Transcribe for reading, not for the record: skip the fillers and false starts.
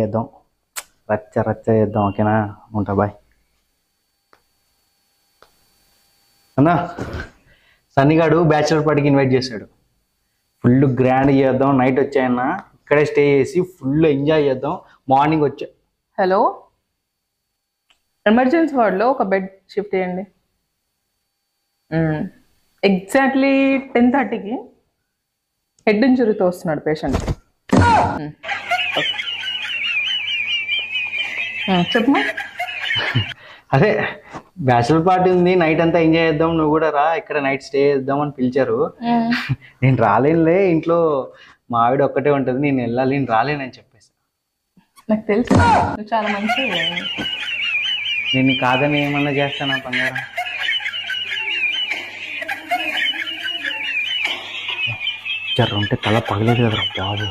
చేద్దాం, రచ్చ రచ్చ చేద్దాం. ఓకేనా? ఉంటా, బాయ్ అన్నా. సన్నిగాడు బ్యాచులర్ పార్టీకి ఇన్వైట్ చేశాడు. ఫుల్ గ్రాండ్ చేద్దాం. నైట్ వచ్చాయన్నా, ఇక్కడే స్టే చేసి ఫుల్ ఎంజాయ్ చేద్దాం. మార్నింగ్ వచ్చా. హలో, ఎమర్జెన్సీ వార్డ్లో ఒక బెడ్ షిఫ్ట్ చేయండి. ఎగ్జాక్ట్లీ 10:30కి హెడ్ ఇంజురీతో వస్తున్నాడు పేషెంట్. చెప్పమా. అదే బ్యాచులర్ పార్టీ ఉంది, నైట్ అంతా ఎంజాయ్ చేద్దాం, నువ్వు కూడా రా, ఇక్కడ నైట్ స్టే చేద్దాం అని పిలిచారు. నేను రాలేనులే, ఇంట్లో మా ఆవిడ ఒక్కటే ఉంటుంది, నేను వెళ్ళాలి, నేను రాలేనని చెప్పేసి. నాకు తెలుసు నువ్వు చాలా మంచి. నేను కాదని ఏమన్నా చేస్తానా బంగారం? జర్ర ఉంటే తల పగలేదు కదరా బాబు.